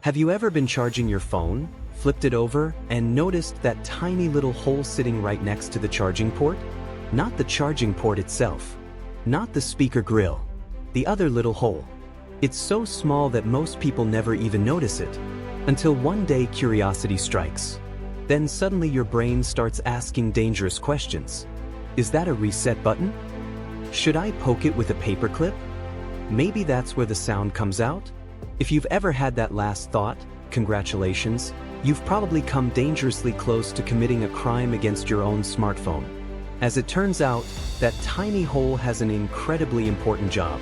Have you ever been charging your phone, flipped it over, and noticed that tiny little hole sitting right next to the charging port? Not the charging port itself. Not the speaker grill. The other little hole. It's so small that most people never even notice it. Until one day curiosity strikes. Then suddenly your brain starts asking dangerous questions. Is that a reset button? Should I poke it with a paperclip? Maybe that's where the sound comes out? If you've ever had that last thought, congratulations, you've probably come dangerously close to committing a crime against your own smartphone. As it turns out, that tiny hole has an incredibly important job.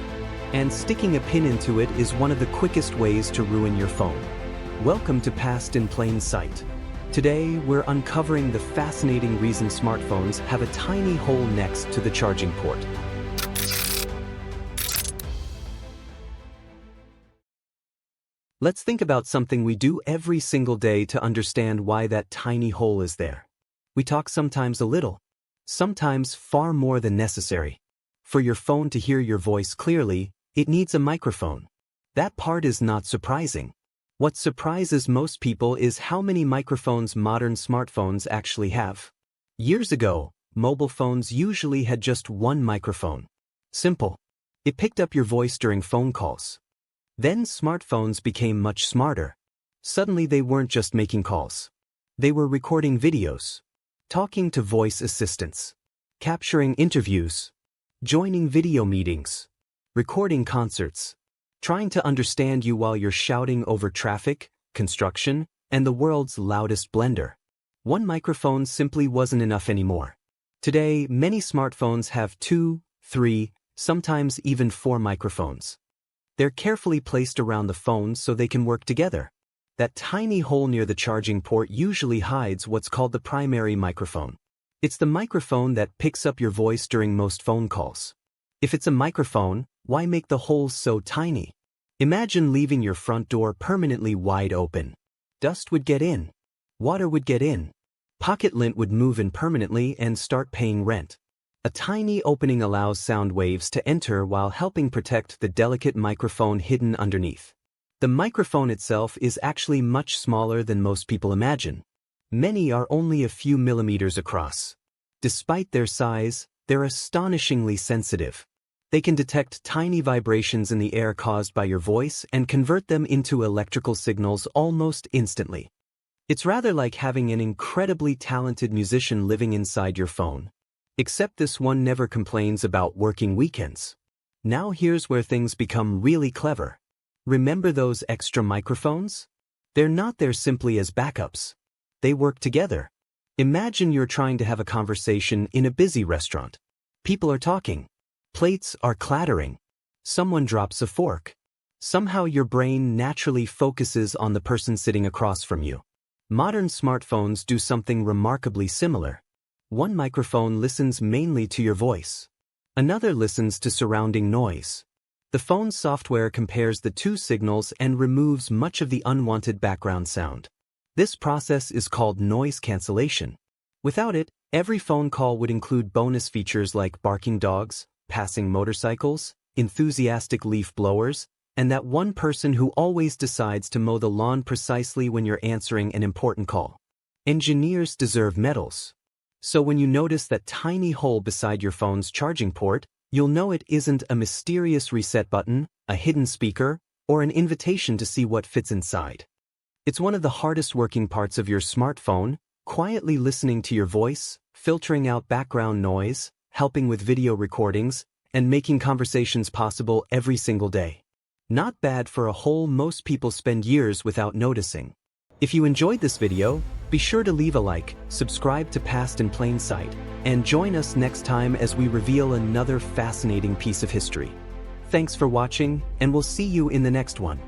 And sticking a pin into it is one of the quickest ways to ruin your phone. Welcome to Past in Plain Sight. Today, we're uncovering the fascinating reason smartphones have a tiny hole next to the charging port. Let's think about something we do every single day to understand why that tiny hole is there. We talk sometimes a little, sometimes far more than necessary. For your phone to hear your voice clearly, it needs a microphone. That part is not surprising. What surprises most people is how many microphones modern smartphones actually have. Years ago, mobile phones usually had just one microphone. Simple. It picked up your voice during phone calls. Then smartphones became much smarter. Suddenly they weren't just making calls. They were recording videos, talking to voice assistants, capturing interviews, joining video meetings, recording concerts, trying to understand you while you're shouting over traffic, construction, and the world's loudest blender. One microphone simply wasn't enough anymore. Today, many smartphones have 2, 3, sometimes even 4 microphones. They're carefully placed around the phone so they can work together. That tiny hole near the charging port usually hides what's called the primary microphone. It's the microphone that picks up your voice during most phone calls. If it's a microphone, why make the hole so tiny? Imagine leaving your front door permanently wide open. Dust would get in. Water would get in. Pocket lint would move in permanently and start paying rent. A tiny opening allows sound waves to enter while helping protect the delicate microphone hidden underneath. The microphone itself is actually much smaller than most people imagine. Many are only a few millimeters across. Despite their size, they're astonishingly sensitive. They can detect tiny vibrations in the air caused by your voice and convert them into electrical signals almost instantly. It's rather like having an incredibly talented musician living inside your phone. Except this one never complains about working weekends. Now here's where things become really clever. Remember those extra microphones? They're not there simply as backups. They work together. Imagine you're trying to have a conversation in a busy restaurant. People are talking. Plates are clattering. Someone drops a fork. Somehow your brain naturally focuses on the person sitting across from you. Modern smartphones do something remarkably similar. One microphone listens mainly to your voice. Another listens to surrounding noise. The phone's software compares the two signals and removes much of the unwanted background sound. This process is called noise cancellation. Without it, every phone call would include bonus features like barking dogs, passing motorcycles, enthusiastic leaf blowers, and that one person who always decides to mow the lawn precisely when you're answering an important call. Engineers deserve medals. So when you notice that tiny hole beside your phone's charging port, you'll know it isn't a mysterious reset button, a hidden speaker, or an invitation to see what fits inside. It's one of the hardest working parts of your smartphone, quietly listening to your voice, filtering out background noise, helping with video recordings, and making conversations possible every single day. Not bad for a hole most people spend years without noticing. If you enjoyed this video, be sure to leave a like, subscribe to Past in Plain Sight, and join us next time as we reveal another fascinating piece of history. Thanks for watching, and we'll see you in the next one.